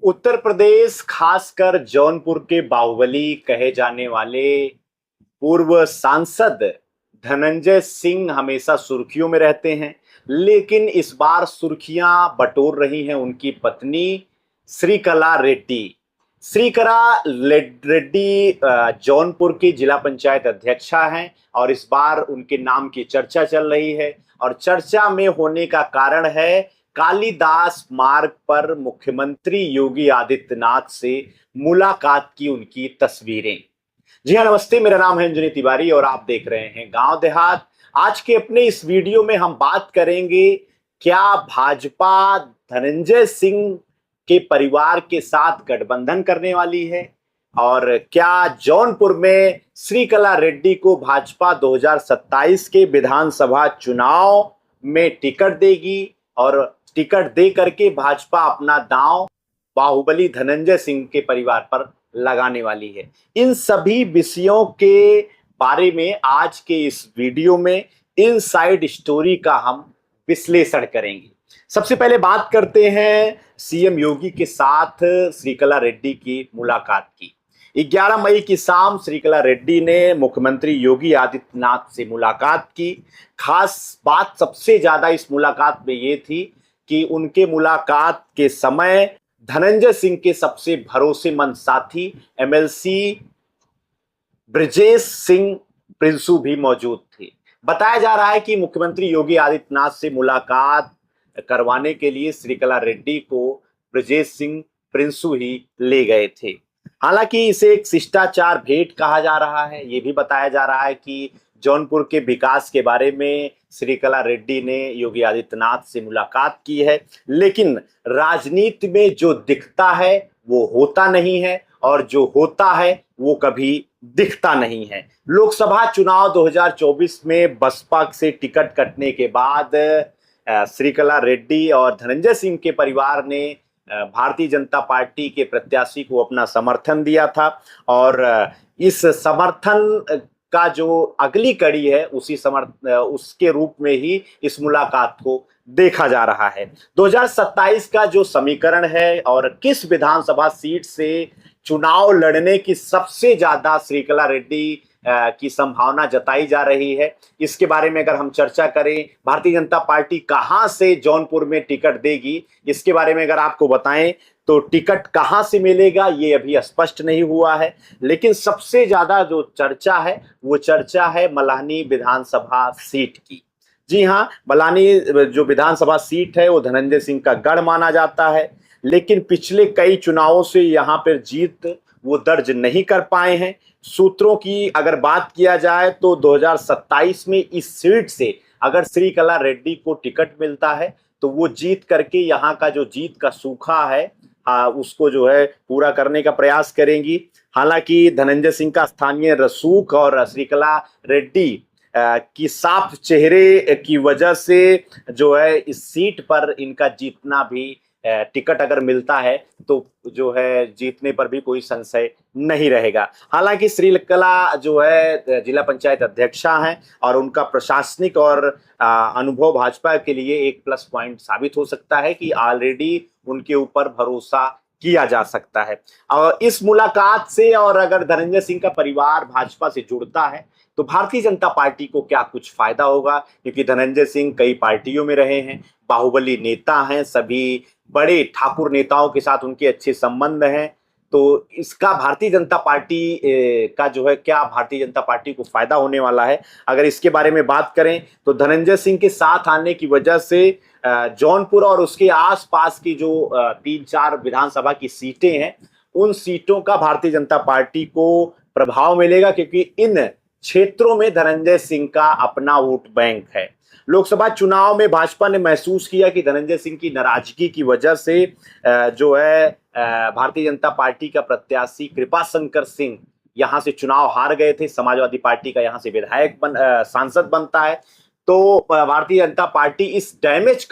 उत्तर प्रदेश खासकर जौनपुर के बाहुबली कहे जाने वाले पूर्व सांसद धनंजय सिंह हमेशा सुर्खियों में रहते हैं। लेकिन इस बार सुर्खियां बटोर रही हैं उनकी पत्नी श्रीकला रेड्डी। रेड्डी जौनपुर की जिला पंचायत अध्यक्षा हैं और इस बार उनके नाम की चर्चा चल रही है। और चर्चा में होने का कारण है कालिदास मार्ग पर मुख्यमंत्री योगी आदित्यनाथ से मुलाकात की उनकी तस्वीरें। जी हाँ, नमस्ते, मेरा नाम है अंजनी तिवारी और आप देख रहे हैं गांव देहात। आज के अपने इस वीडियो में हम बात करेंगे क्या भाजपा धनंजय सिंह के परिवार के साथ गठबंधन करने वाली है और क्या जौनपुर में श्रीकला रेड्डी को भाजपा 2027 के विधानसभा चुनाव में टिकट देगी और टिकट दे करके भाजपा अपना दांव बाहुबली धनंजय सिंह के परिवार पर लगाने वाली है। इन सभी विषयों के बारे में आज के इस वीडियो में इनसाइड स्टोरी का हम विश्लेषण करेंगे। सबसे पहले बात करते हैं सीएम योगी के साथ श्रीकला रेड्डी की मुलाकात की। 11 मई की शाम श्रीकला रेड्डी ने मुख्यमंत्री योगी आदित्यनाथ से मुलाकात की। खास बात सबसे ज्यादा इस मुलाकात में ये थी कि उनके मुलाकात के समय धनंजय सिंह के सबसे भरोसेमंद साथी एमएलसी ब्रजेश सिंह प्रिंसू भी मौजूद थे। बताया जा रहा है कि मुख्यमंत्री योगी आदित्यनाथ से मुलाकात करवाने के लिए श्रीकला रेड्डी को ब्रजेश सिंह प्रिंसू ही ले गए थे। हालांकि इसे एक शिष्टाचार भेंट कहा जा रहा है। ये भी बताया जा रहा है कि जौनपुर के विकास के बारे में श्रीकला रेड्डी ने योगी आदित्यनाथ से मुलाकात की है, लेकिन राजनीति में जो दिखता है वो होता नहीं है और जो होता है वो कभी दिखता नहीं है। लोकसभा चुनाव 2024 में बसपा से टिकट कटने के बाद श्रीकला रेड्डी और धनंजय सिंह के परिवार ने भारतीय जनता पार्टी के प्रत्याशी को अपना समर्थन दिया था और इस समर्थन का जो अगली कड़ी है उसके रूप में ही इस मुलाकात को देखा जा रहा है। 2027 का जो समीकरण है और किस विधानसभा सीट से चुनाव लड़ने की सबसे ज्यादा श्रीकला रेड्डी की संभावना जताई जा रही है, इसके बारे में अगर हम चर्चा करें, भारतीय जनता पार्टी कहां से जौनपुर में टिकट देगी, इसके बारे में अगर आपको बताएं तो टिकट कहां से मिलेगा ये अभी स्पष्ट नहीं हुआ है। लेकिन सबसे ज्यादा जो चर्चा है वो चर्चा है मल्हानी विधानसभा सीट की। जी हाँ, मल्हानी जो विधानसभा सीट है वो धनंजय सिंह का गढ़ माना जाता है, लेकिन पिछले कई चुनावों से यहाँ पर जीत वो दर्ज नहीं कर पाए हैं। सूत्रों की अगर बात किया जाए तो 2027 में इस सीट से अगर श्रीकला रेड्डी को टिकट मिलता है तो वो जीत करके यहाँ का जो जीत का सूखा है उसको जो है पूरा करने का प्रयास करेंगी। हालांकि धनंजय सिंह का स्थानीय रसूख और श्रीकला रेड्डी की साफ चेहरे की वजह से जो है इस सीट पर इनका जीतना भी टिकट अगर मिलता है तो जो है जीतने पर भी कोई संशय नहीं रहेगा। हालांकि श्रीकला जो है जिला पंचायत अध्यक्षा हैं और उनका प्रशासनिक और अनुभव भाजपा के लिए एक प्लस पॉइंट साबित हो सकता है कि ऑलरेडी उनके ऊपर भरोसा किया जा सकता है। और इस मुलाकात से और अगर धनंजय सिंह का परिवार भाजपा से जुड़ता है तो भारतीय जनता पार्टी को क्या कुछ फायदा होगा, क्योंकि धनंजय सिंह कई पार्टियों में रहे हैं, बाहुबली नेता हैं, सभी बड़े ठाकुर नेताओं के साथ उनके अच्छे संबंध हैं। तो इसका भारतीय जनता पार्टी का जो है क्या भारतीय जनता पार्टी को फायदा होने वाला है, अगर इसके बारे में बात करें तो धनंजय सिंह के साथ आने की वजह से जौनपुर और उसके आसपास की जो 3-4 विधानसभा की सीटें हैं उन सीटों का भारतीय जनता पार्टी को प्रभाव मिलेगा, क्योंकि इन क्षेत्रों में धनंजय सिंह का अपना वोट बैंक है। लोकसभा चुनाव में भाजपा ने महसूस किया कि धनंजय सिंह की नाराजगी की वजह से जो है भारतीय जनता पार्टी का प्रत्याशी कृपाशंकर सिंह यहां से चुनाव हार गए थे। समाजवादी पार्टी का यहां से विधायक सांसद बनता है। तो भारतीय जनता पार्टी इस डैमेज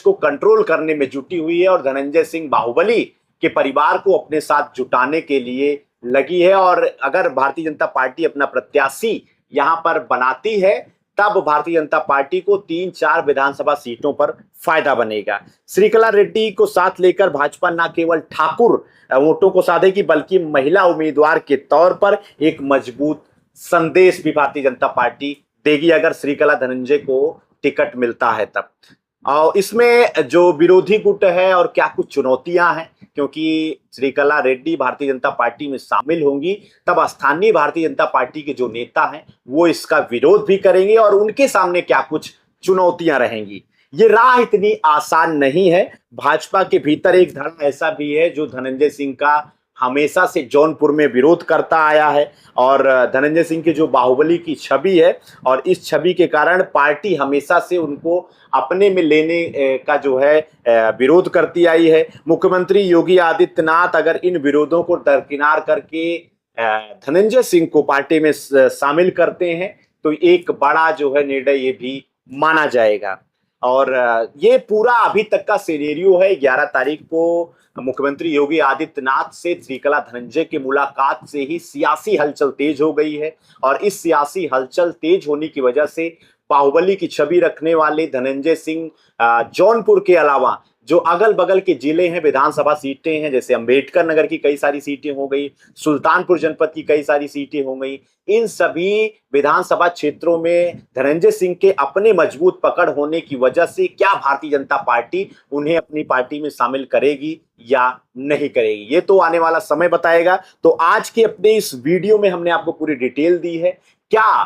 को कंट्रोल करने में जुटी हुई है और धनंजय सिंह बाहुबली के परिवार को अपने साथ जुटाने के लिए लगी है। और अगर भारतीय जनता पार्टी अपना प्रत्याशी यहां पर बनाती है तब भारतीय जनता पार्टी को 3-4 विधानसभा सीटों पर फायदा बनेगा। श्रीकला रेड्डी को साथ लेकर भाजपा न केवल ठाकुर वोटों को साधेगी बल्कि महिला उम्मीदवार के तौर पर एक मजबूत संदेश भी भारतीय जनता पार्टी देगी अगर श्रीकला धनंजय को टिकट मिलता है तब। और इसमें जो विरोधी गुट है और क्या कुछ चुनौतियां हैं, क्योंकि श्रीकला रेड्डी भारतीय जनता पार्टी में शामिल होंगी तब स्थानीय भारतीय जनता पार्टी के जो नेता हैं वो इसका विरोध भी करेंगे और उनके सामने क्या कुछ चुनौतियां रहेंगी। ये राह इतनी आसान नहीं है। भाजपा के भीतर एक धड़ा ऐसा भी है जो धनंजय सिंह का हमेशा से जौनपुर में विरोध करता आया है और धनंजय सिंह की जो बाहुबली की छवि है और इस छवि के कारण पार्टी हमेशा से उनको अपने में लेने का जो है विरोध करती आई है। मुख्यमंत्री योगी आदित्यनाथ अगर इन विरोधों को दरकिनार करके धनंजय सिंह को पार्टी में शामिल करते हैं तो एक बड़ा जो है निर्णय ये भी माना जाएगा। और ये पूरा अभी तक का सिनेरियो है। 11 तारीख को मुख्यमंत्री योगी आदित्यनाथ से श्रीकला धनंजय की मुलाकात से ही सियासी हलचल तेज हो गई है और इस सियासी हलचल तेज होने की वजह से बाहुबली की छवि रखने वाले धनंजय सिंह जौनपुर के अलावा जो अगल बगल के जिले हैं विधानसभा सीटें हैं, जैसे अंबेडकर नगर की कई सारी सीटें हो गई, सुल्तानपुर जनपद की कई सारी सीटें हो गई, इन सभी विधानसभा क्षेत्रों में धनंजय सिंह के अपने मजबूत पकड़ होने की वजह से क्या भारतीय जनता पार्टी उन्हें अपनी पार्टी में शामिल करेगी या नहीं करेगी, ये तो आने वाला समय बताएगा। तो आज के अपने इस वीडियो में हमने आपको पूरी डिटेल दी है। क्या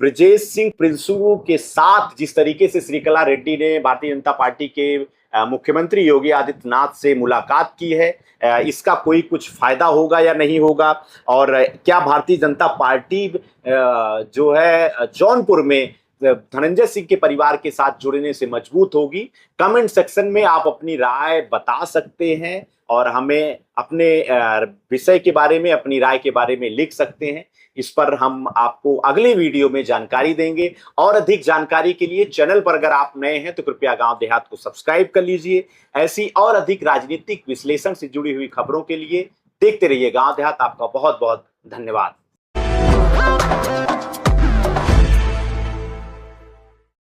ब्रजेश सिंह प्रिंसू के साथ जिस तरीके से श्रीकला रेड्डी ने भारतीय जनता पार्टी के मुख्यमंत्री योगी आदित्यनाथ से मुलाकात की है, इसका कोई कुछ फायदा होगा या नहीं होगा, और क्या भारतीय जनता पार्टी जो है जौनपुर में धनंजय सिंह के परिवार के साथ जुड़ने से मजबूत होगी। कमेंट सेक्शन में आप अपनी राय बता सकते हैं और हमें अपने विषय के बारे में, अपनी राय के बारे में लिख सकते हैं। इस पर हम आपको अगले वीडियो में जानकारी देंगे। और अधिक जानकारी के लिए चैनल पर अगर आप नए हैं तो कृपया गांव देहात को सब्सक्राइब कर लीजिए। ऐसी और अधिक राजनीतिक विश्लेषण से जुड़ी हुई खबरों के लिए देखते रहिए गांव देहात। आपका बहुत बहुत धन्यवाद।